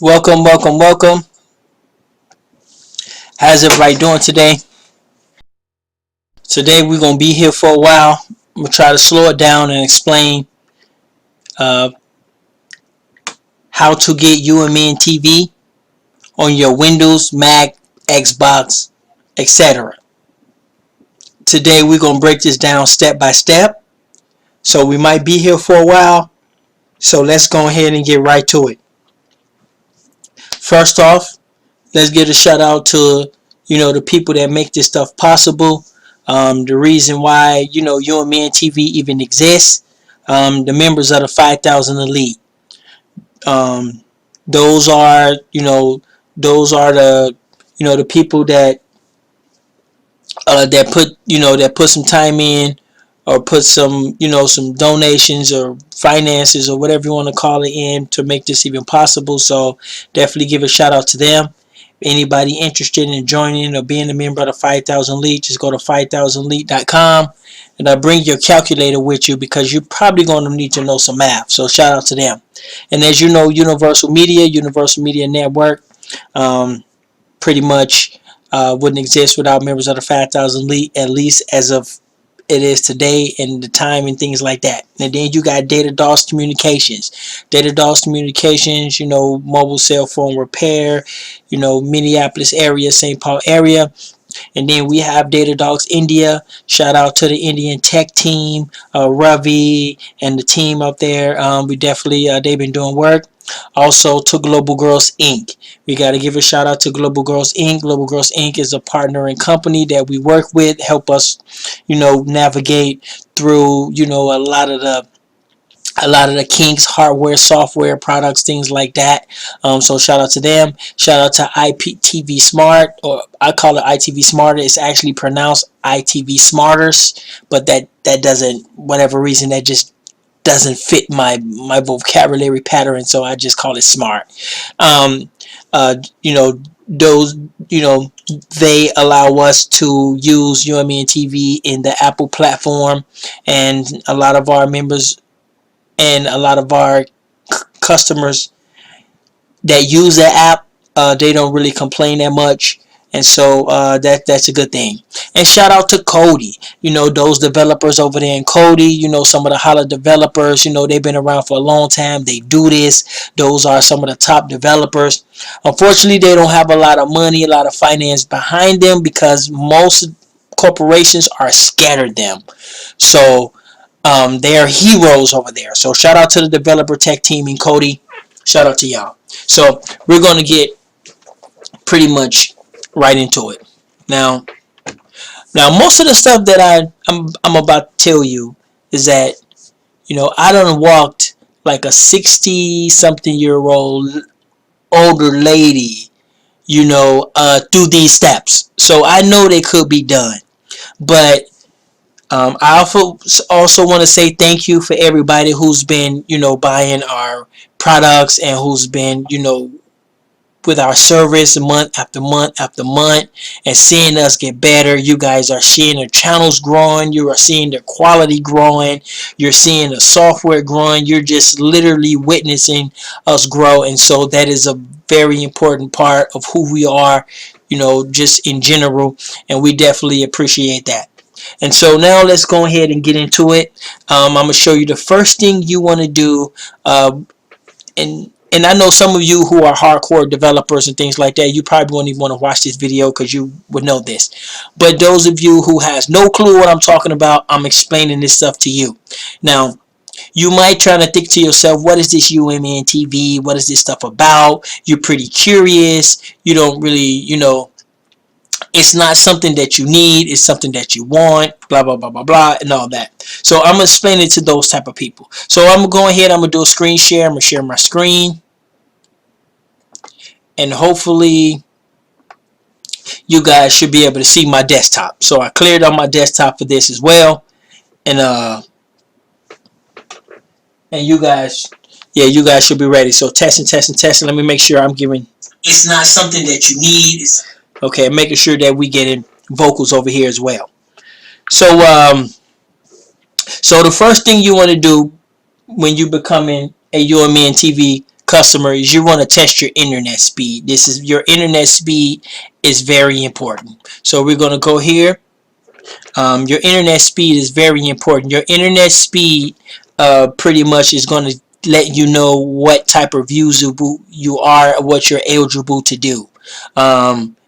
Welcome, welcome, welcome. How's everybody doing today? Today we're gonna be here for a while. I'm gonna try to slow it down and explain uh, how to get UMNTV on your Windows, Mac, Xbox, etc. Today we're gonna break this down step by step. So we might be here for a while. So let's go ahead and get right to it. First off, let's give a shout out to the people that make this stuff possible. The reason why UMN TV even exists. The members of the 5,000 Elite. Um, those are the people that put some time in, or put some donations or finances or whatever you want to call it in to make this even possible. So definitely give a shout out to them. Anybody interested in joining or being a member of the 5,000 Elite, just go to 5000elite.com and bring your calculator with you, because you're probably going to need to know some math. So shout out to them. And as you know, Universal Media Network, pretty much wouldn't exist without members of the 5,000 Elite, at least as of it is today and the time and things like that. And then you got Data DOS Communications. Data DOS Communications, mobile cell phone repair, Minneapolis area, St. Paul area. And then we have Data Dogs India. Shout out to the Indian tech team, Ravi and the team up there. We definitely, they've been doing work. Also to Global Girls Inc. We got to give a shout out to Global Girls Inc. Global Girls Inc. is a partnering company that we work with, help us, navigate through, a lot of the kinks, hardware, software, products, things like that. So shout out to them. Shout out to IPTV Smart, or I call it ITV Smarter. It's actually pronounced ITV Smarters, but that doesn't, whatever reason, that just doesn't fit my vocabulary pattern, so I just call it Smart. Um, those, they allow us to use UMN TV in the Apple platform, and a lot of our members and a lot of our customers that use that app, they don't really complain that much, and so that's a good thing. And shout out to Kodi, those developers over there in Kodi, some of the holler developers, they've been around for a long time. They do this. Those are some of the top developers. Unfortunately, they don't have a lot of money, a lot of finance behind them, because most corporations are scattered them. So they are heroes over there. So shout out to the developer tech team in Kodi. Shout out to y'all. So we're going to get pretty much right into it. Now most of the stuff that I'm about to tell you is that, I done walked like a 60-something-year-old older lady, through these steps. So I know they could be done. But I also want to say thank you for everybody who's been, buying our products, and who's been, with our service month after month after month, and seeing us get better. You guys are seeing the channels growing. You are seeing the quality growing. You're seeing the software growing. You're just literally witnessing us grow. And so that is a very important part of who we are, just in general. And we definitely appreciate that. And so now let's go ahead and get into it. I'm going to show you the first thing you want to do. And I know some of you who are hardcore developers and things like that, you probably won't even want to watch this video, because you would know this. But those of you who has no clue what I'm talking about, I'm explaining this stuff to you. Now, you might try to think to yourself, what is this UMN TV? What is this stuff about? You're pretty curious. You don't really, it's not something that you need. It's something that you want, blah, blah, blah, blah, blah, and all that. So I'm going to explain it to those type of people. So I'm going to go ahead. I'm going to do a screen share. I'm going to share my screen. And hopefully you guys should be able to see my desktop. So I cleared on my desktop for this as well. And you guys, yeah, you guys should be ready. So testing. Let me make sure I'm giving. It's not something that you need. It's okay. Making sure that we get in vocals over here as well. So so the first thing you want to do when you becoming a UMN TV customer is you want to test your internet speed. This is your internet speed is very important. So we're going to go here. Your internet speed is very important. Your internet speed pretty much is going to let you know what type of usable you are, what you're eligible to do.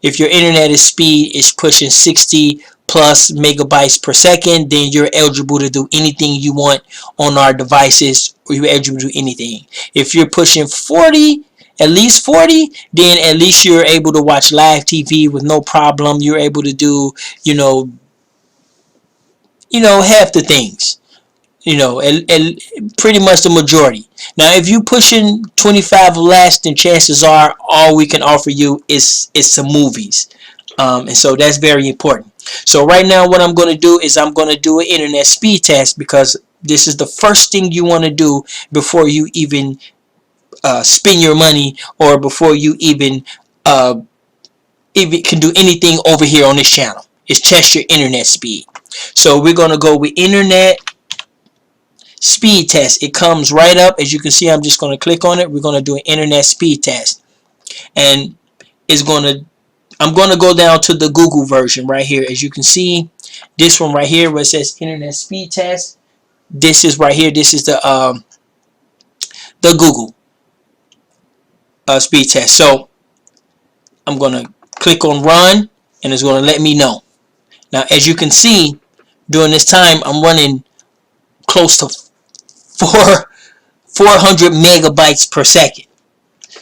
If your internet speed is pushing 60 plus megabytes per second, then you're eligible to do anything you want on our devices, or you're eligible to do anything. If you're pushing 40, at least 40, then at least you're able to watch live TV with no problem. You're able to do, half the things, and pretty much the majority. Now, if you pushing 25 or less, then chances are all we can offer you is some movies. And so that's very important. So right now what I'm going to do is I'm going to do an internet speed test, because this is the first thing you want to do before you even spend your money, or before you even can do anything over here on this channel, is test your internet speed. So we're going to go with internet speed test. It comes right up. As you can see, I'm just going to click on it. We're going to do an internet speed test, and I'm going to go down to the Google version right here. As you can see, this one right here where it says internet speed test, this is right here. This is the Google speed test. So I'm going to click on run, and it's going to let me know. Now, as you can see, during this time I'm running close to 400 megabytes per second.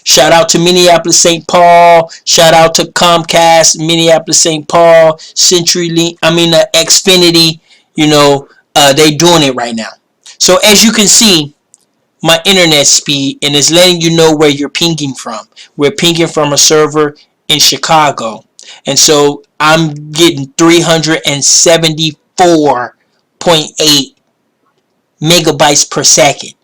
Shout out to Minneapolis St. Paul. Shout out to Comcast, Minneapolis St. Paul, CenturyLink. Xfinity. They doing it right now. So as you can see, my internet speed, and it's letting you know where you're pinging from. We're pinging from a server in Chicago, and so I'm getting 374.8 megabytes per second.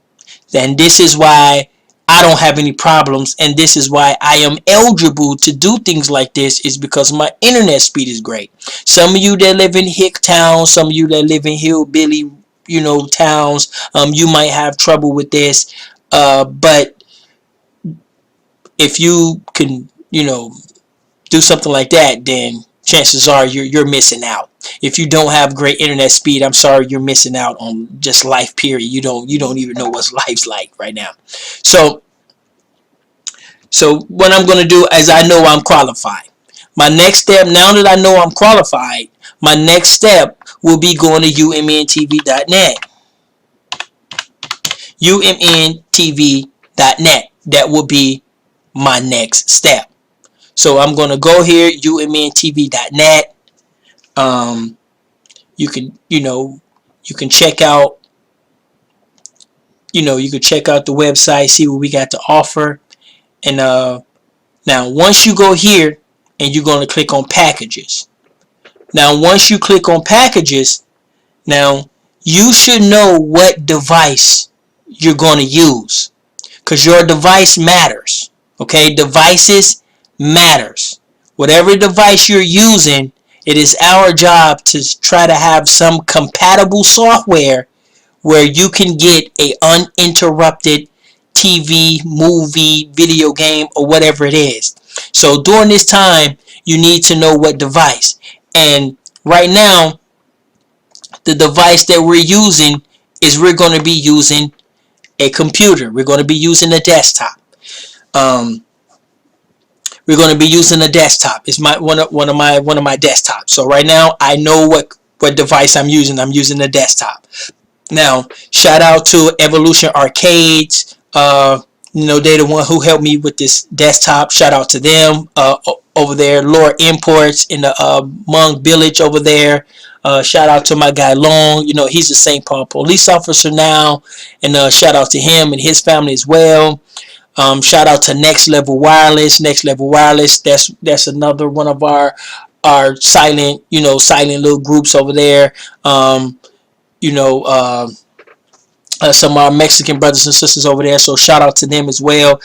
And this is why I don't have any problems, and this is why I am eligible to do things like this, is because my internet speed is great. Some of you that live in hick towns, some of you that live in hillbilly towns, you might have trouble with this, but if you can do something like that, then chances are you're missing out. If you don't have great internet speed, I'm sorry, you're missing out on just life, period. You don't even know what life's like right now. So what I'm going to do is, I know I'm qualified. My next step, now that I know I'm qualified, my next step will be going to UMNTV.net. UMNTV.net. That will be my next step. So I'm going to go here, UMNTV.net. You can check out, you can check out the website, see what we got to offer. And now once you go here, and you're going to click on packages. Now once you click on packages, now you should know what device you're going to use, because your device matters. Okay, devices matters. Whatever device you're using, it is our job to try to have some compatible software where you can get a uninterrupted TV, movie, video game, or whatever it is. So during this time, you need to know what device. And right now, the device that we're using is, we're going to be using a computer. We're going to be using a desktop. We're going to be using a desktop. It's one of my desktops. So right now, I know what device I'm using. I'm using a desktop. Now, shout out to Evolution Arcades. They're the one who helped me with this desktop. Shout out to them over there. Lore Imports in the Hmong Village over there. Shout out to my guy Long. He's a St. Paul police officer now, and shout out to him and his family as well. Shout out to Next Level Wireless. Next Level Wireless. That's another one of our silent little groups over there. Some of our Mexican brothers and sisters over there, so shout out to them as well.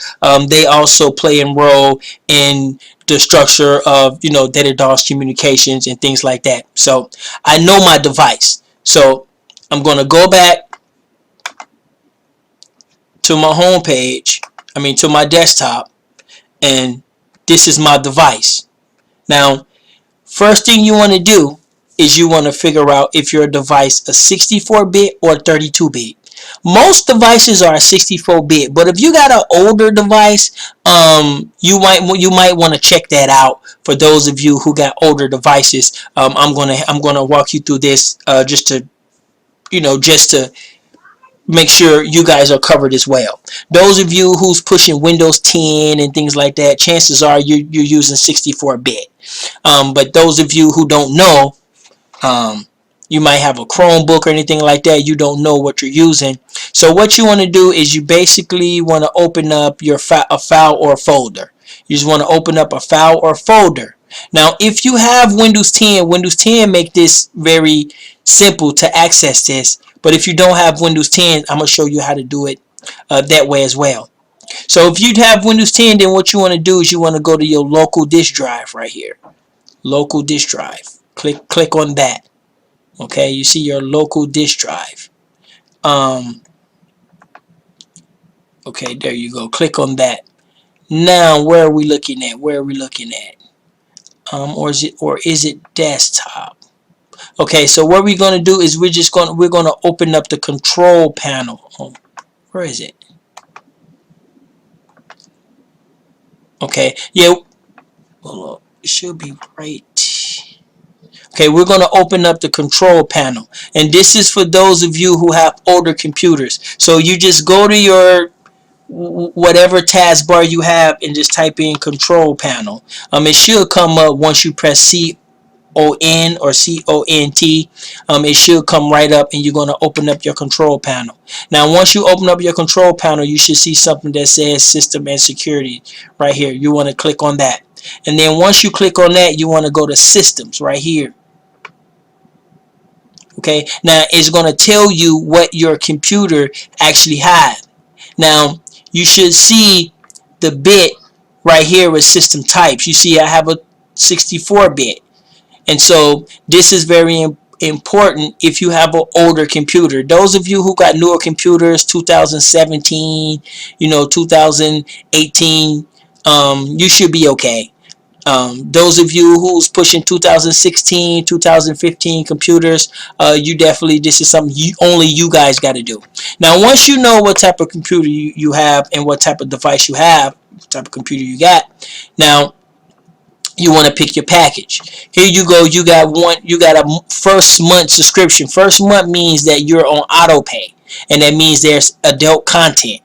They also play a role in the structure of data DOS communications and things like that. So I know my device. So I'm going to go back to my home page. to my desktop, and this is my device. Now, first thing you want to do is you want to figure out if your device is 64-bit or 32-bit. Most devices are 64-bit, but if you got an older device, you might want to check that out. For those of you who got older devices, I'm gonna walk you through this just to make sure you guys are covered as well. Those of you who's pushing Windows 10 and things like that, chances are you're using 64-bit. But those of you who don't know, you might have a Chromebook or anything like that, you don't know what you're using. So what you want to do is you basically want to open up a file or a folder. You just want to open up a file or folder. Now, if you have Windows 10, Windows 10 make this very simple to access this. But if you don't have Windows 10, I'm going to show you how to do it that way as well. So if you have Windows 10, then what you want to do is you want to go to your local disk drive right here. Local disk drive. Click on that. Okay, you see your local disk drive. Okay, there you go. Click on that. Now, where are we looking at? Or is it desktop? Okay, so what we're gonna do is we're gonna open up the control panel. Oh, where is it? Okay, yeah. Well, it should be right. Okay, we're going to open up the control panel, and this is for those of you who have older computers. So you just go to your whatever taskbar you have and just type in control panel. It should come up once you press CON or CONT. It should come right up, and you're going to open up your control panel. Now, once you open up your control panel, you should see something that says System and Security right here. You want to click on that, and then once you click on that, you want to go to Systems right here. Okay, now it's going to tell you what your computer actually had. Now, you should see the bit right here with system types. You see I have a 64-bit. And so this is very important if you have an older computer. Those of you who got newer computers, 2017, 2018, you should be okay. Those of you who's pushing 2016, 2015 computers, this is something only you guys got to do. Now, once you know what type of computer you have and what type of device you have, what type of computer you got, now you want to pick your package. Here you go. You got a first month subscription. First month means that you're on auto pay, and that means there's adult content.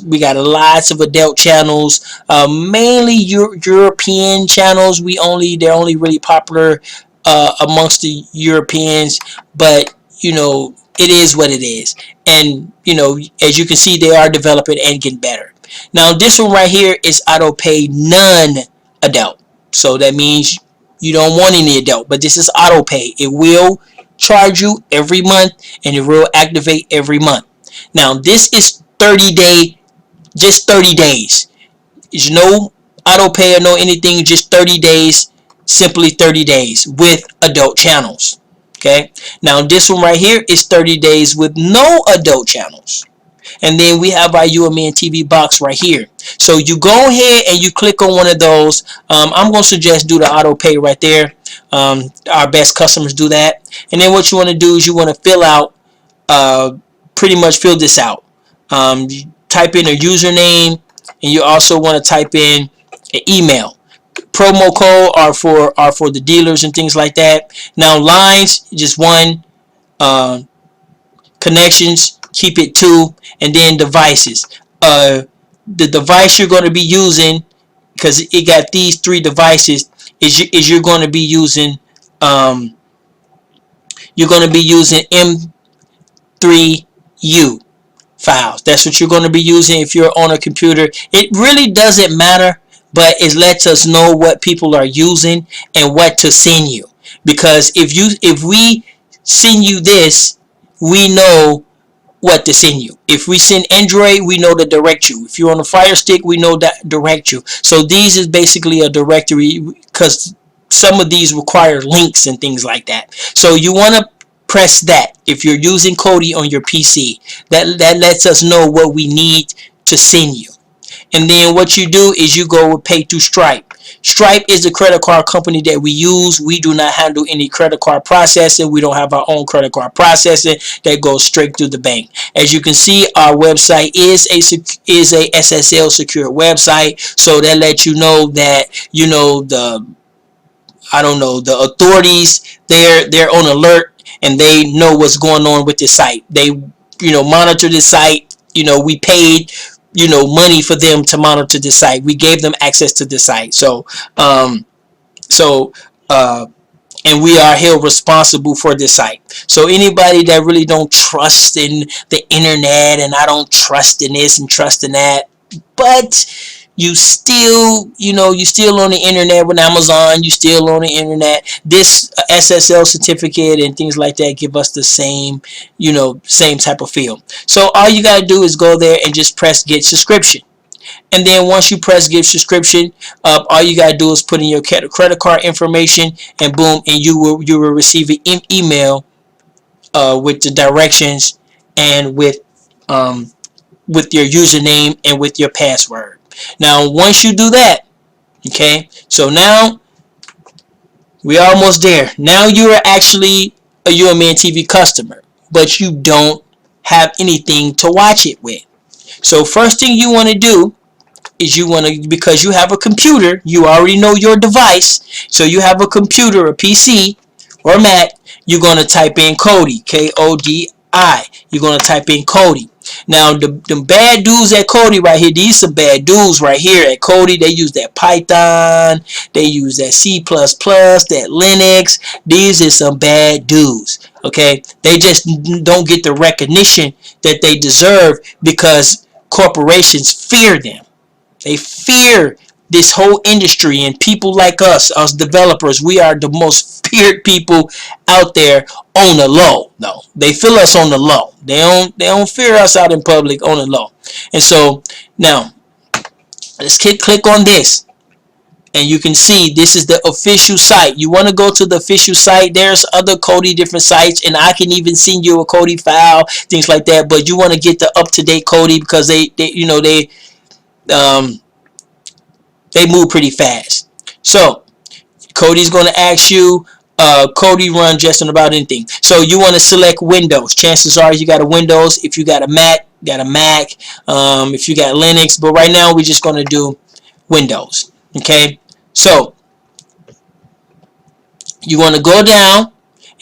We got lots of adult channels, mainly European channels. They're only really popular amongst the Europeans, but it is what it is. And as you can see, they are developing and getting better. Now, this one right here is auto pay non-adult, so that means you don't want any adult, but this is auto pay. It will charge you every month, and it will activate every month. Now, this is 30-day, just 30 days. There's no auto pay or no anything, just 30 days, simply 30 days with adult channels. Okay, now this one right here is 30 days with no adult channels. And then we have our UMNTV box right here. So you go ahead and you click on one of those. I'm going to suggest do the auto pay right there. Our best customers do that. And then what you want to do is you want to fill out, pretty much fill this out. You type in a username, and you also want to type in an email. Promo code are for the dealers and things like that. Now, lines, just one. Connections, keep it 2, and then devices. The device you're going to be using, because it got these 3 devices, is you're going to be using M3U files. That's what you're going to be using if you're on a computer. It really doesn't matter, but it lets us know what people are using and what to send you. Because if we send you this, we know what to send you. If we send Android, we know to direct you. If you're on a Fire Stick, we know that direct you. So these is basically a directory, because some of these require links and things like that. So you want to press that if you're using Kodi on your PC. That lets us know what we need to send you. And then what you do is you go with pay through Stripe. Stripe is the credit card company that we use. We do not handle any credit card processing. We don't have our own credit card processing. That goes straight through the bank. As you can see, our website is a SSL secure website. So that lets you know that, you know, the the authorities, they're on alert and they know what's going on with the site. They, monitor the site. We paid, money for them to monitor the site. We gave them access to the site. So and we are held responsible for this site. So anybody that really don't trust in the internet, and I don't trust in this and trust in that, but you still, you still on the internet with Amazon, you still on the internet, this SSL certificate and things like that give us the same, same type of feel. So all you got to do is go there and just press get subscription. And then once you press give subscription, all you got to do is put in your credit card information, and boom, and you will receive an email with the directions and with your username and with your password. Now, once you do that, okay, so now we're almost there. Now you are actually a UMNTV customer, but you don't have anything to watch it with. So first thing you want to do is because you have a computer, you already know your device, so you have a computer, a PC or Mac, you're going to type in Kodi, K-O-D-I. You're going to type in Kodi. Now, the bad dudes at Kodi right here, these some bad dudes right here at Kodi. They use that Python, they use that C++, that Linux. These are some bad dudes, okay? They just don't get the recognition that they deserve because corporations fear them. They fear this whole industry, and people like us developers, we are the most feared people out there on the low. No, they feel us on the low. They don't fear us out in public on the low. And so now let's click on this, and you can see this is the official site. You want to go to the official site. There's other Kodi different sites, and I can even send you a Kodi file, things like that. But you want to get the up-to-date Kodi because they move pretty fast. So Kodi's going to ask you, Kodi run just on about anything. So you want to select Windows. Chances are you got a Windows. If you got a Mac, if you got Linux. But right now we're just going to do Windows. Okay. So you want to go down,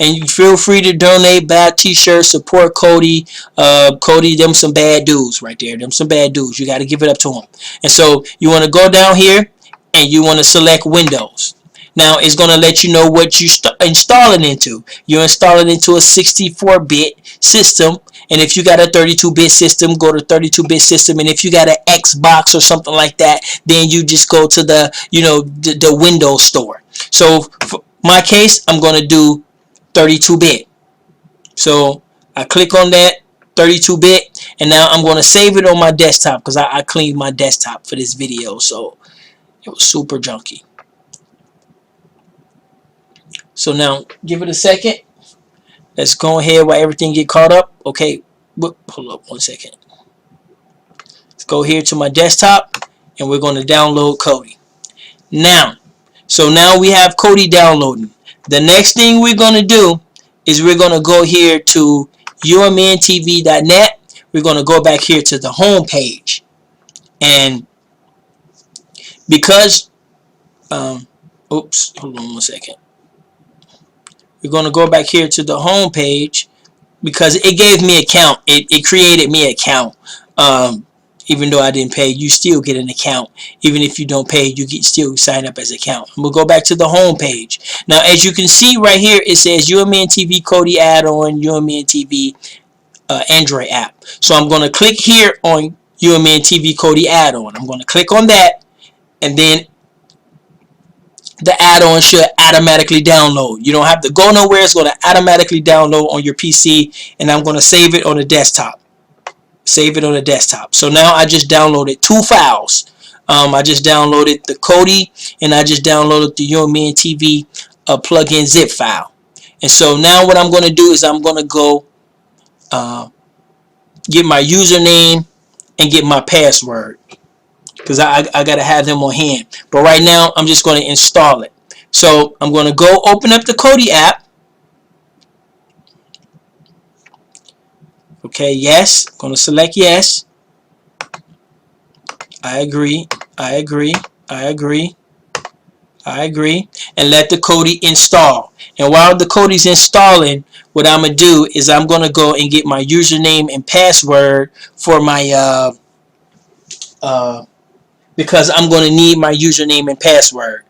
and you feel free to donate, buy a t-shirt, support Kodi. Kodi, them some bad dudes right there. Them some bad dudes. You got to give it up to them. And so you want to go down here, and you want to select Windows. Now it's going to let you know what you install it into. You install it into a 64-bit system. And if you got a 32-bit system, go to 32-bit system. And if you got an Xbox or something like that, then you just go to the, the Windows store. So for my case, I'm going to do 32-bit. So I click on that 32-bit, and now I'm going to save it on my desktop because I cleaned my desktop for this video, so it was super junky. So now give it a second. Let's go ahead while everything get caught up. Okay, hold up 1 second. Let's go here to my desktop, and we're going to download Kodi. Now, so now we have Kodi downloading. The next thing we're going to do is we're going to go here to UMNTV.net. We're going to go back here to the home page. And because, oops, hold on 1 second. We're going to go back here to the home page because it gave me an account. It created me an account. Even though I didn't pay, you still get an account. Even if you don't pay, you get still sign up as an account. We'll go back to the home page. Now, as you can see right here, it says UMNTV Kodi add-on, UMNTV Android app. So I'm going to click here on UMNTV Kodi add-on. I'm going to click on that, and then the add-on should automatically download. You don't have to go nowhere. It's going to automatically download on your PC, and I'm going to save it on the desktop. Save it on the desktop. So now I just downloaded 2 files. I just downloaded the Kodi, and I just downloaded the UMNTV plugin zip file. And so now what I'm going to do is I'm going to go get my username and get my password. because I got to have them on hand. But right now, I'm just going to install it. So I'm going to go open up the Kodi app. Okay, yes. I'm going to select yes. I agree. I agree. I agree. I agree. And let the Kodi install. And while the Kodi's installing, what I'm going to do is I'm going to go and get my username and password for my because I'm going to need my username and password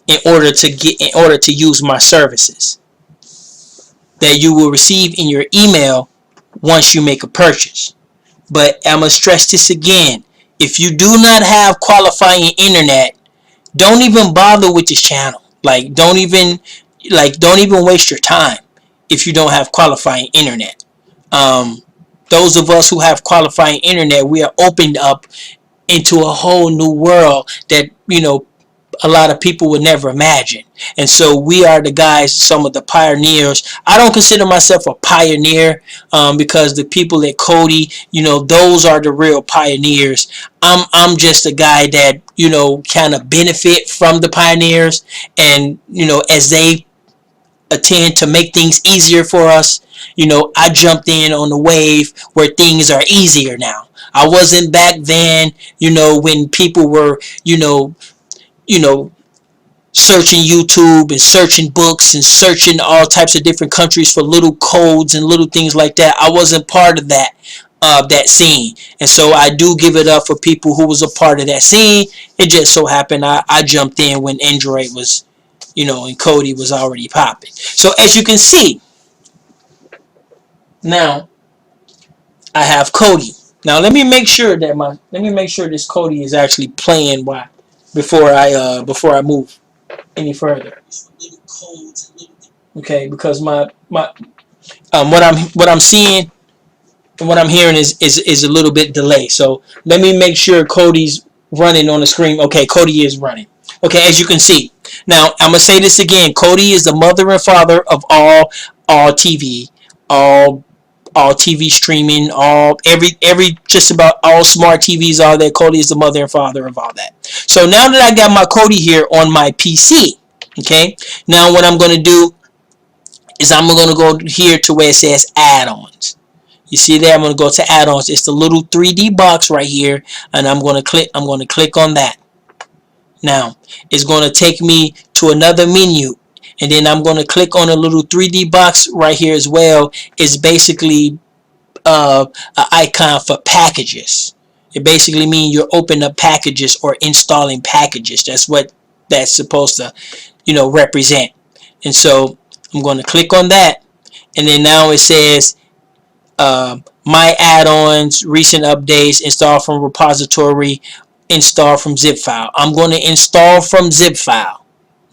in order to use my services that you will receive in your email once you make a purchase. But I'm going to stress this again. If you do not have qualifying internet, don't even bother with this channel. Don't even waste your time if you don't have qualifying internet. Those of us who have qualifying internet, we are opened up into a whole new world that a lot of people would never imagine. And so we are the guys, some of the pioneers. I don't consider myself a pioneer because the people at Kodi, those are the real pioneers. I'm just a guy that kind of benefit from the pioneers, and as they attend to make things easier for us, I jumped in on the wave where things are easier now. I wasn't back then, when people were, searching YouTube and searching books and searching all types of different countries for little codes and little things like that. I wasn't part of that scene, and so I do give it up for people who was a part of that scene. It just so happened I jumped in when Android was, and Kodi was already popping. So as you can see, now I have Kodi. Now let me make sure this Kodi is actually playing before I move any further. Okay, because what I'm seeing and what I'm hearing is a little bit delay. So let me make sure Kodi's running on the screen. Okay, Kodi is running. Okay, as you can see. Now I'm gonna say this again. Kodi is the mother and father of all TV, all TV streaming, every just about all smart TVs, all that. Kodi is the mother and father of all that. So now that I got my Kodi here on my PC, okay, now what I'm going to do is I'm going to go here to where it says add-ons. You see there, I'm going to go to add-ons. It's the little 3D box right here, and I'm going to click on that. Now it's going to take me to another menu, and then I'm going to click on a little 3D box right here as well. It's basically an icon for packages. It basically means you're opening up packages or installing packages. That's what that's supposed to, represent. And so I'm going to click on that, and then now it says my add-ons, recent updates, install from repository, install from zip file. I'm going to install from zip file.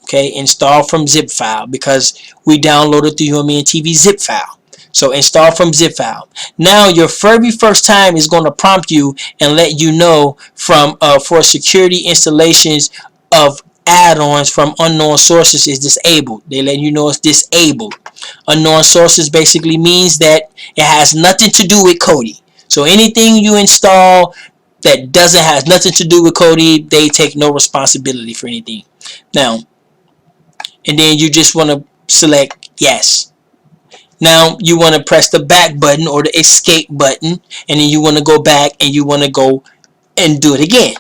Okay, install from zip file because we downloaded the UMNTV zip file. So install from zip file. Now your very first time is going to prompt you and let you know for security installations of add-ons from unknown sources is disabled. They let you know it's disabled. Unknown sources basically means that it has nothing to do with Kodi. So anything you install that has nothing to do with Kodi, they take no responsibility for anything. Now, and then you just want to select yes. Now you want to press the back button or the escape button, and then you want to go back and you want to go and do it again.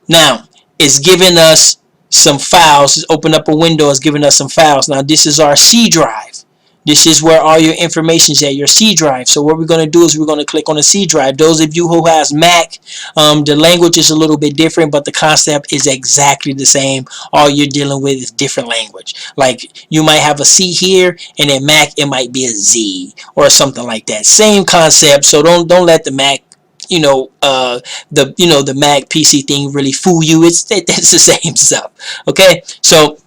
Now it's giving us some files. It's opened up a window. It's giving us some files. Now this is our C drive. This is where all your information is at, your C drive. So what we're going to do is we're going to click on the C drive. Those of you who has Mac, the language is a little bit different, but the concept is exactly the same. All you're dealing with is different language. Like you might have a C here, and in Mac it might be a Z or something like that. Same concept. So don't let the Mac, the Mac PC thing really fool you. That's the same stuff. Okay, so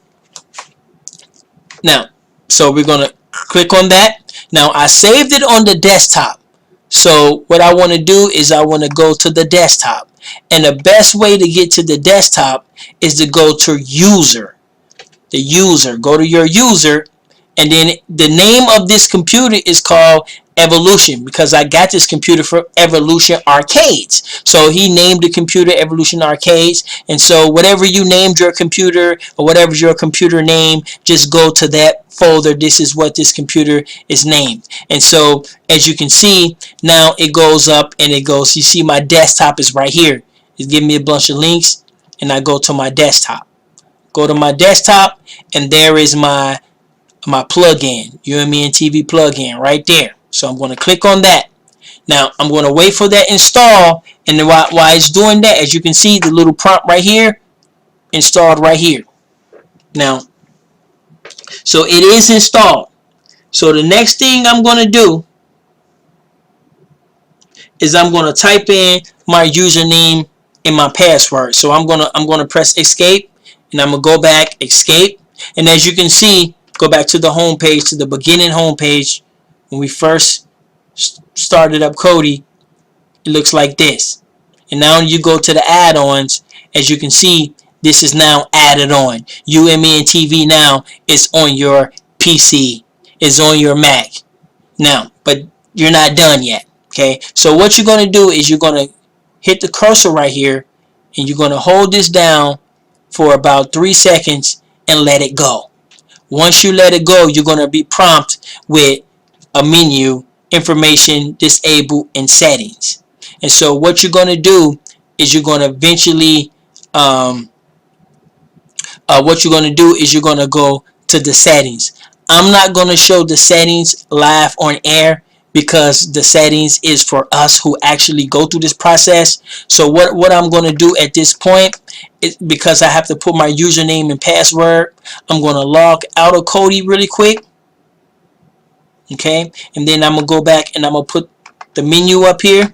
now, we're gonna click on that. Now I saved it on the desktop. So what I want to do is I want to go to the desktop, and the best way to get to the desktop is to go to user. Go to your user, and then the name of this computer is called Evolution, because I got this computer for Evolution Arcades. So he named the computer Evolution Arcades. And so whatever you named your computer, or whatever's your computer name, just go to that folder. This is what this computer is named. And so as you can see, now it goes up and it goes, you see my desktop is right here. It's giving me a bunch of links, and I go to my desktop. Go to my desktop, and there is my plugin, UMNTV plugin right there. So I'm going to click on that. Now I'm going to wait for that install, and then while it's doing that, as you can see, the little prompt right here, installed right here. Now, so it is installed. So the next thing I'm going to do is I'm going to type in my username and my password. So I'm going to press escape, and I'm going to go back, escape, and as you can see, go back to the home page, to the beginning home page. When we first started up Kodi, it looks like this. And now you go to the add-ons, as you can see, this is now added on. UMNTV now is on your PC, is on your Mac. Now, but you're not done yet. Okay, so what you're going to do is you're going to hit the cursor right here, and you're going to hold this down for about 3 seconds and let it go. Once you let it go, you're going to be prompted with a menu, information, disable, and settings. And so what you're going to do is you're going to eventually, what you're going to do is you're going to go to the settings. I'm not going to show the settings live on air, because the settings is for us who actually go through this process. So what I'm going to do at this point is, because I have to put my username and password, I'm going to log out of Kodi really quick. Okay, and then I'm going to go back and I'm going to put the menu up here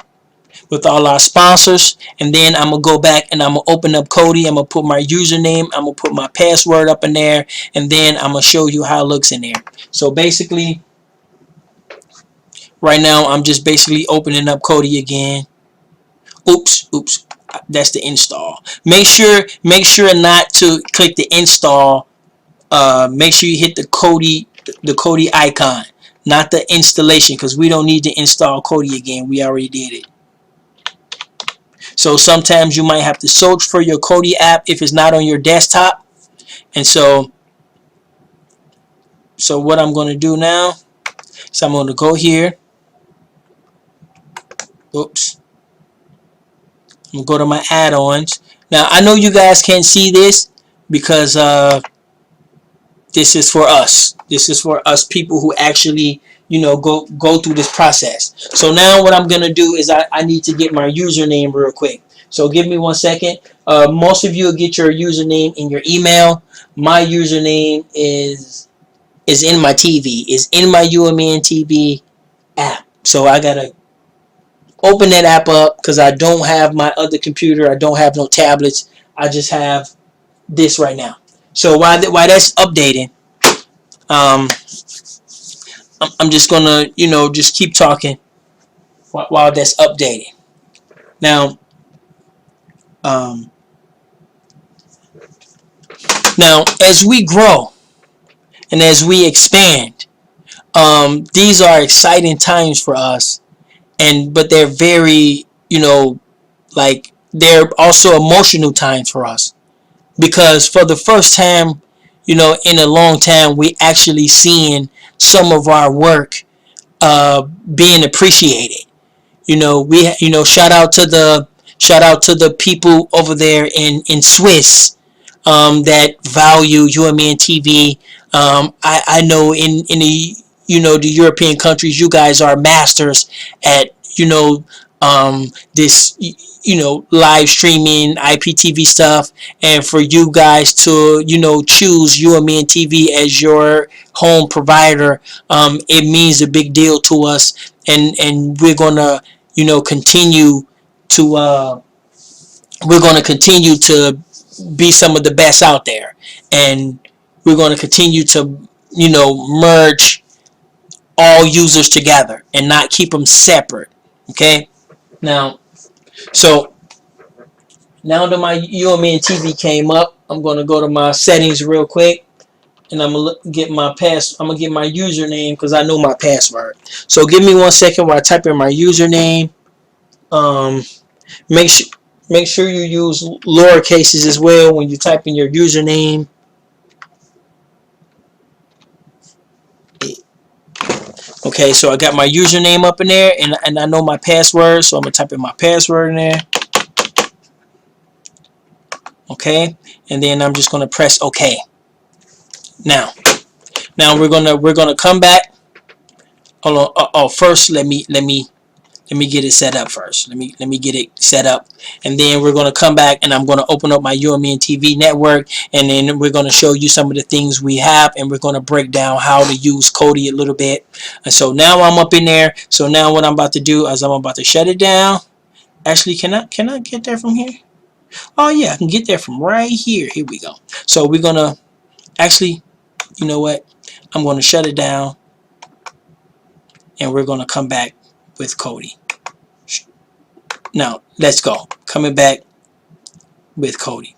with all our sponsors, and then I'm going to go back and I'm going to open up Kodi. I'm going to put my username, I'm going to put my password up in there, and then I'm going to show you how it looks in there. So basically, right now I'm just basically opening up Kodi again. Oops, that's the install. Make sure not to click the install. Make sure you hit the Kodi icon, not the installation, because we don't need to install Kodi again. We already did it. So sometimes you might have to search for your Kodi app if it's not on your desktop. And so what I'm going to do now is I'm going to go here. Oops. I'm going to go to my add-ons. Now, I know you guys can't see this because this is for us. This is for us people who actually, go through this process. So now what I'm going to do is I need to get my username real quick. So give me 1 second. Most of you will get your username in your email. My username is in my TV. Is in my UMNTV app. So I got to open that app up because I don't have my other computer. I don't have no tablets. I just have this right now. So while that's updating, I'm just gonna just keep talking while that's updating. Now, as we grow and as we expand, these are exciting times for us, but they're very they're also emotional times for us, because for the first time in a long time, we actually seeing some of our work being appreciated. Shout out to the people over there in Swiss that value UMNTV. I know in the the European countries, you guys are masters at this live streaming IPTV stuff, and for you guys to choose UMNTV as your home provider, it means a big deal to us, and we're gonna continue to be some of the best out there, and we're going to continue to merge all users together and not keep them separate. Okay, now that my UMNTV came up, I'm going to go to my settings real quick, and I'm gonna get my I'm gonna get my username because I know my password. So give me 1 second while I type in my username. Um, make sure you use lower cases as well when you type in your username. Okay, so I got my username up in there, and I know my password, so I'm gonna type in my password in there. Okay, and then I'm just gonna press OK. Now we're gonna come back. Hold on. Oh, first let me get it set up first. Let me get it set up, and then we're gonna come back and I'm gonna open up my UMNTV network, and then we're gonna show you some of the things we have, and we're gonna break down how to use Kodi a little bit. And so now I'm up in there. So now what I'm about to do is I'm about to shut it down. Actually, can I get there from here? Oh yeah, I can get there from right here. Here we go. So we're gonna actually, you know what? I'm gonna shut it down, and we're gonna come back with Kodi. Now let's go. Coming back with Kodi.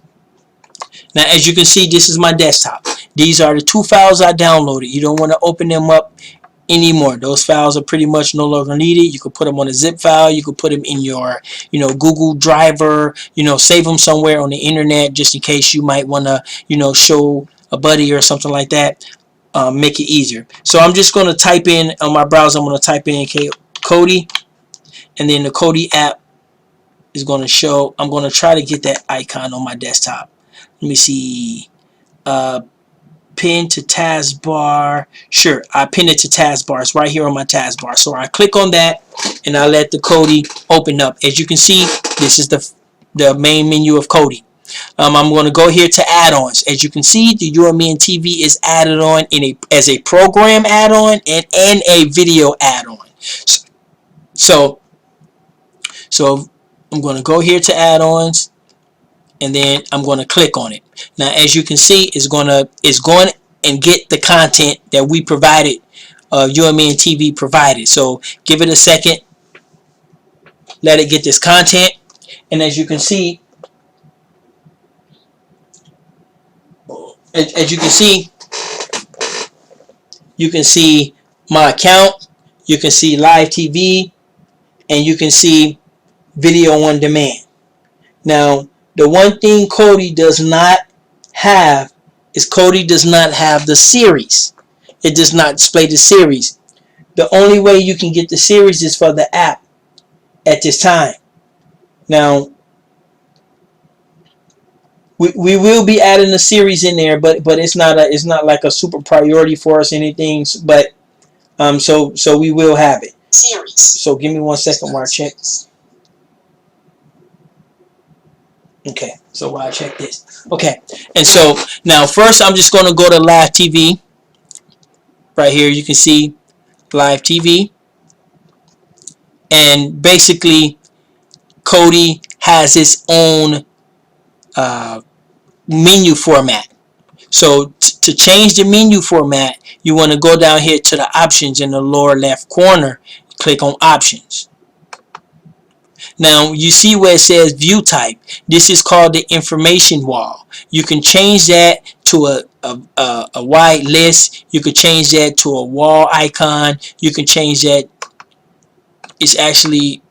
Now as you can see, this is my desktop. These are the 2 files I downloaded. You don't want to open them up anymore. Those files are pretty much no longer needed. You could put them on a zip file. You could put them in your Google Driver. Save them somewhere on the internet just in case you might want to show a buddy or something like that. Make it easier. So I'm just going to type in on my browser. I'm going to type in Kodi, and then the Kodi app is going to show. I'm going to try to get that icon on my desktop. Let me see. Pin to taskbar. Sure, I pin it to taskbar. It's right here on my taskbar. So I click on that, and I let the Kodi open up. As you can see, this is the main menu of Kodi. I'm going to go here to add-ons. As you can see, the UMNTV is added on as a program add-on and a video add-on. So I'm going to go here to add-ons, and then I'm going to click on it. Now as you can see, it's going and get the content that we provided, UMNTV provided. So give it a second, let it get this content, and as you can see, you can see my account, you can see live TV, and you can see video on demand. Now the one thing Kodi does not have is Kodi does not have the series. It does not display the series. The only way you can get the series is for the app at this time. Now we will be adding the series in there, but it's not like a super priority for us or anything. But so we will have it. Series. So give me 1 second while I check. Okay, so while I check this. Okay, and so now first I'm just going to go to live TV. Right here you can see live TV, and basically Kodi has its own menu format. So to change the menu format, you want to go down here to the options in the lower left corner, click on options. Now you see where it says view type. This is called the information wall. You can change that to a wide list. You can change that to a wall icon. You can change that. It's actually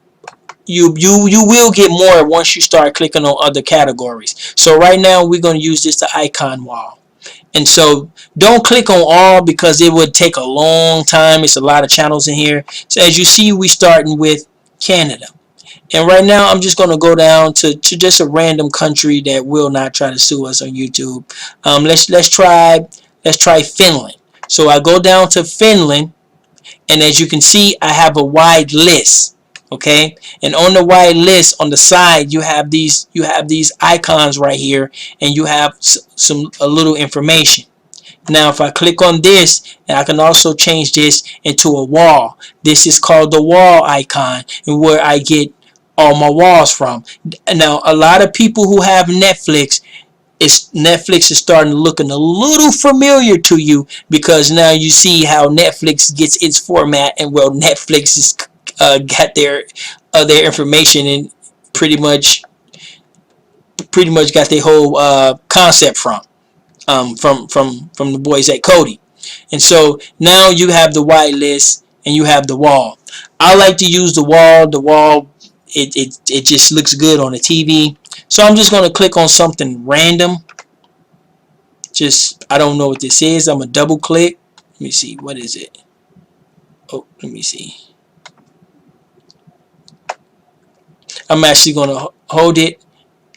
you will get more once you start clicking on other categories. So right now we're going to use this the icon wall. And so don't click on all because it would take a long time. It's a lot of channels in here. So as you see, we starting with Canada. And right now I'm just going to go down to just a random country that will not try to sue us on YouTube. Let's try Finland. So I go down to Finland, and as you can see, I have a wide list. Okay, and on the wide list on the side you have these icons right here, and you have a little information. Now if I click on this, and I can also change this into a wall. This is called the wall icon, and where I get all my walls from. Now a lot of people who have Netflix is starting to looking a little familiar to you, because now you see how Netflix gets its format, and well, Netflix is got their information and pretty much got their whole concept from. from the boys at Kodi. And so now you have the white list and you have the wall. I like to use the wall. The wall, it just looks good on the TV. So I'm just going to click on something random. I don't know what this is. I'm going to double click. Let me see. What is it? Oh, let me see. I'm actually going to hold it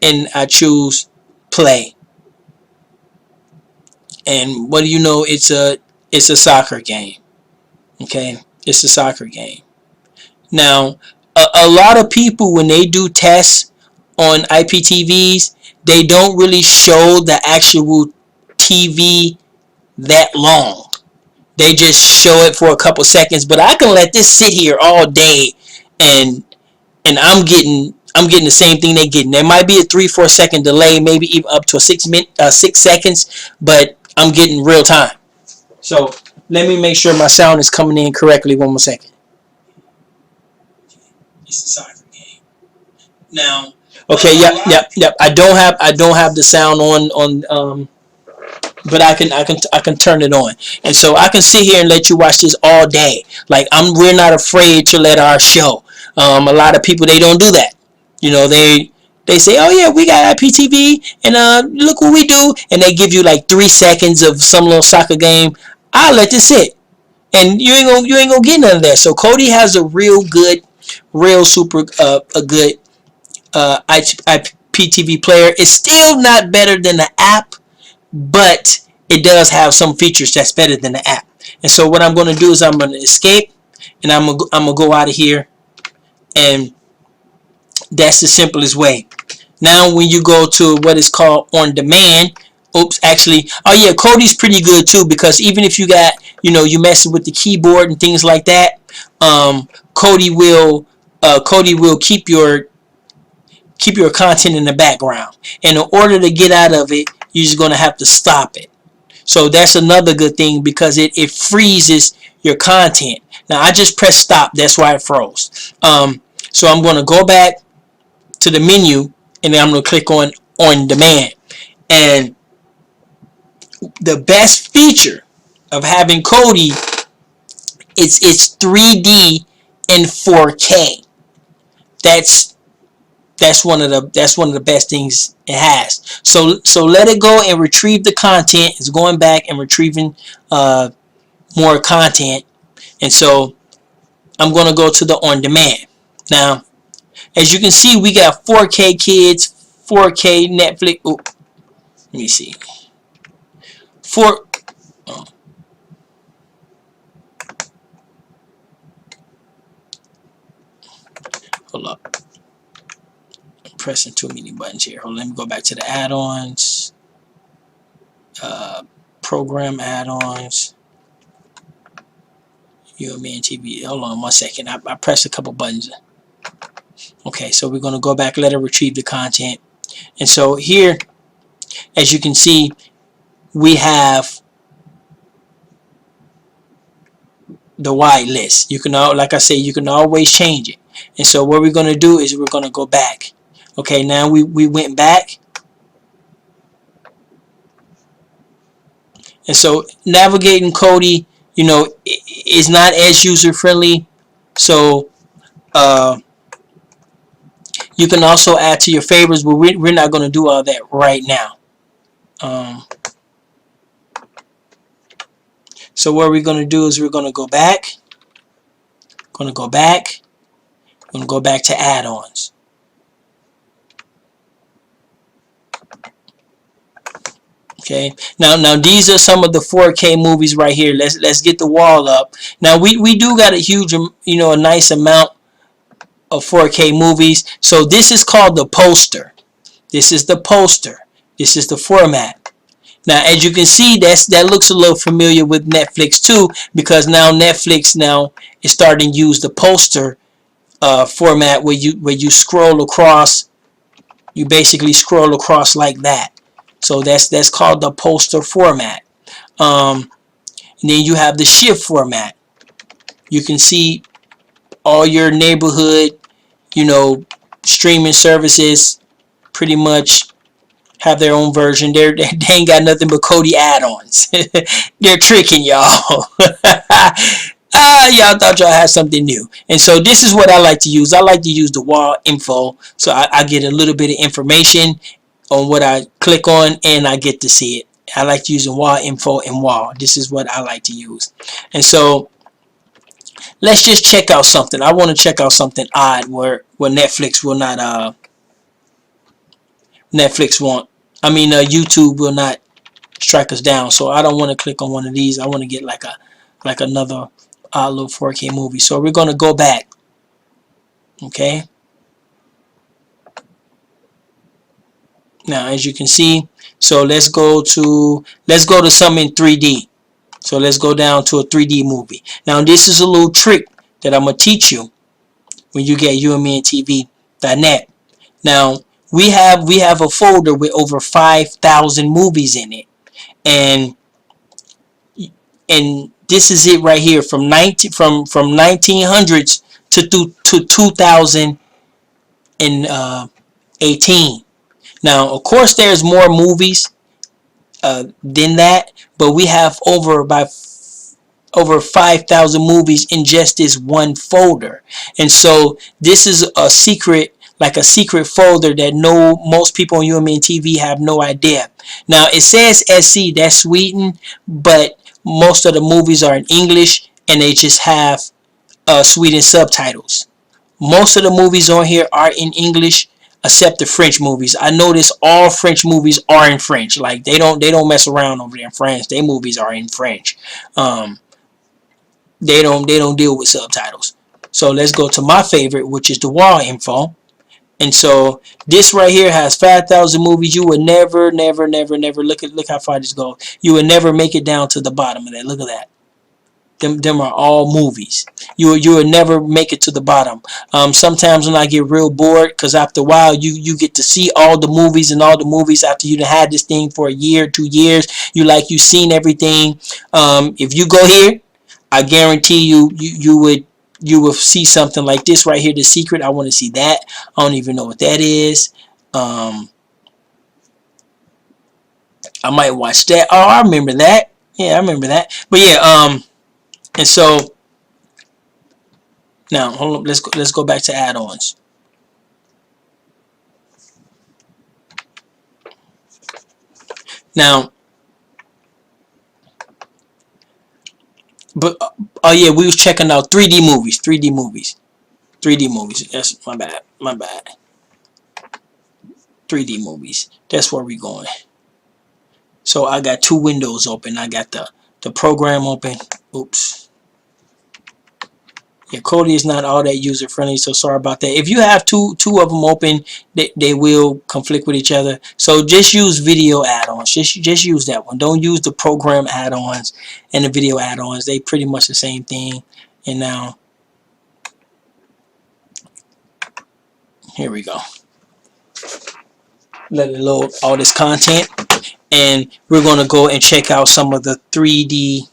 and I choose play. And what do you know? It's a soccer game. Okay, it's a soccer game. Now, a lot of people, when they do tests on IPTVs, they don't really show the actual TV that long. They just show it for a couple seconds. But I can let this sit here all day, and I'm getting the same thing they're getting. There might be a 3-4 second delay, maybe even up to 6 seconds, but I'm getting real time. So let me make sure my sound is coming in correctly. One more second. It's a soccer game. Now, okay, yep. I don't have the sound on but I can turn it on, and so I can sit here and let you watch this all day. Like we're not afraid to let our show. A lot of people, they don't do that. You know, they say, oh yeah, we got IPTV, and look what we do, and they give you like 3 seconds of some little soccer game. I'll let this sit, and you ain't gonna get none of that. So Kodi has a real good, a good IPTV player. It's still not better than the app, but it does have some features that's better than the app. And so what I'm going to do is I'm going to escape, and I'm going to go out of here, and that's the simplest way. Now when you go to what is called on demand, actually, oh yeah, Kodi's pretty good too, because even if you got, you messing with the keyboard and things like that, Kodi will keep your content in the background, and in order to get out of it, you're just going to have to stop it. So that's another good thing, because it freezes your content. Now I just pressed stop, that's why it froze. So I'm going to go back to the menu, and then I'm going to click on demand. And the best feature of having Kodi is it's 3D and 4K. That's one of the best things it has. So let it go and retrieve the content. It's going back and retrieving more content. And so I'm going to go to the on demand. Now, as you can see, we got 4K Kids, 4K Netflix. Oh, let me see. Hold up. Pressing too many buttons here. Hold on, let me go back to the add-ons, program add-ons, UMNTV. Hold on 1 second. I pressed a couple buttons. Okay, so we're going to go back, let it retrieve the content. And so here, as you can see, we have the white list. You can, like I say, you can always change it. And so what we're going to do is we're going to go back. Okay, now we went back. And so navigating Kodi, is not as user friendly. So you can also add to your favorites, but we're not going to do all that right now. So what we're going to do is we're going to go back. Going to go back to add-ons. Okay. Now these are some of the 4K movies right here. Let's get the wall up. Now we do got a huge, a nice amount of 4K movies. So this is called the poster. This is the poster. This is the format. Now as you can see, that looks a little familiar with Netflix too, because now Netflix is starting to use the poster format where you scroll across. You basically scroll across like that. So that's called the poster format. And then you have the shift format. You can see all your neighborhood, streaming services pretty much have their own version. They ain't got nothing but Kodi add-ons. They're tricking y'all. Y'all thought y'all had something new. And so this is what I like to use. I like to use the wall info. So I get a little bit of information on what I click on, and I get to see it. I like to use the wall info and wall. This is what I like to use. And so let's just check out something. I want to check out something odd where Netflix will not YouTube will not strike us down. So I don't want to click on one of these. I want to get like another little 4K movie. So we're going to go back. Okay. Now, as you can see, so let's go to some in 3D. So let's go down to a 3D movie. Now, this is a little trick that I'm going to teach you when you get UMNTV.net. Now, we have a folder with over 5,000 movies in it. And this is it right here from 1900s to 2018. Now, of course, there's more movies than that, but we have over 5,000 movies in just this one folder. And so this is a secret, like a secret folder that most people on UMNTV have no idea. Now, it says SC, that's Sweden, but most of the movies are in English, and they just have Sweden subtitles. Most of the movies on here are in English, except the French movies. I notice all French movies are in French. Like they don't mess around over there in France. Their movies are in French. They don't deal with subtitles. So let's go to my favorite, which is the wall info. And so this right here has 5,000 movies. You would never look how far this goes. You would never make it down to the bottom of that. Look at that. Them are all movies. You would never make it to the bottom. Sometimes when I get real bored, because after a while you get to see all the movies after you had this thing for a year, 2 years. You've seen everything. If you go here, I guarantee you will see something like this right here. The secret. I want to see that. I don't even know what that is. I might watch that. Oh, I remember that. Yeah, I remember that. But yeah, and so now hold on, let's go back to add-ons. Now, but oh yeah, we was checking out 3D movies. That's my bad. 3D movies. That's where we going. So I got two windows open. I got the program open. Oops. Yeah, Kodi is not all that user friendly, so sorry about that. If you have two of them open, they will conflict with each other. So just use video add-ons. Just use that one. Don't use the program add-ons and the video add-ons. They pretty much the same thing. And now here we go. Let it load all this content, and we're gonna go and check out some of the 3D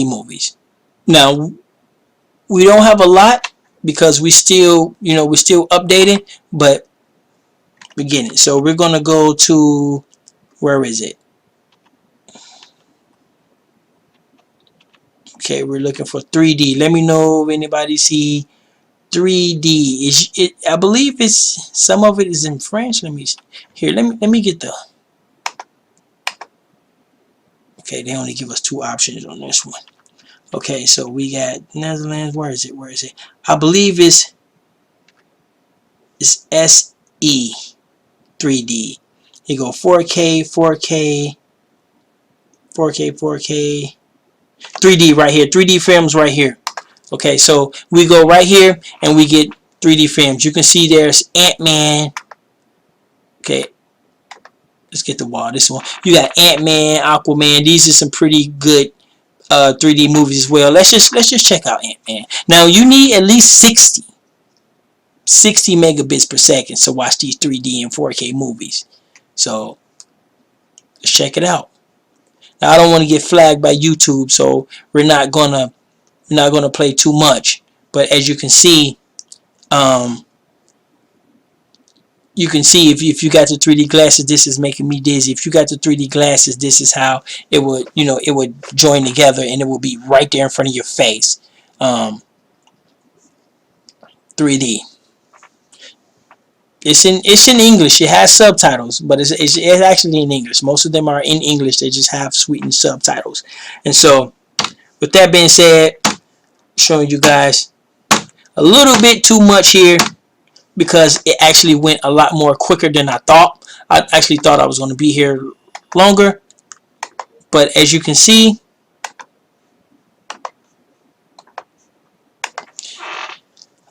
movies. Now, we don't have a lot because we're still updating, but we're getting it. So we're gonna go to, where is it? Okay, we're looking for 3D. Let me know if anybody see 3D. I believe it's some of it is in French. Let me get the. Okay, they only give us two options on this one. Okay, so we got Netherlands. Where is it? I believe it's SE 3D. You go 4K, 3D right here. 3D films right here. Okay, so we go right here and we get 3D films. You can see there's Ant-Man. Okay, let's get the wall. This one. You got Ant-Man, Aquaman. These are some pretty good 3D movies as well. Let's just check out Ant-Man. Now you need at least 60 megabits per second to watch these 3D and 4K movies. So let's check it out. Now I don't want to get flagged by YouTube, so we're not gonna play too much. But as you can see, you can see if you got the 3D glasses, this is making me dizzy. If you got the 3D glasses, this is how it would, it would join together, and it will be right there in front of your face. 3D. It's in English. It has subtitles, but it's actually in English. Most of them are in English. They just have sweetened subtitles. And so, with that being said, showing you guys a little bit too much here, because it actually went a lot more quicker than I thought. I actually thought I was going to be here longer, but as you can see,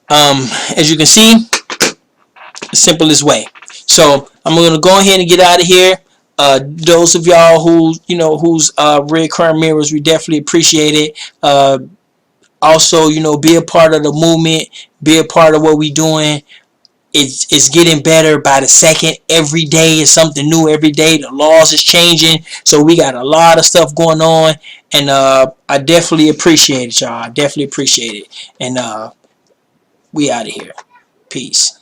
as you can see, the simplest way. So I'm going to go ahead and get out of here. Those of y'all who who's reoccurring mirrors, we definitely appreciate it. Also, be a part of the movement, be a part of what we doing. It's getting better by the second. Every day is something new. Every day the laws is changing, so we got a lot of stuff going on, and I definitely appreciate it, y'all. I definitely appreciate it, and we out of here. Peace.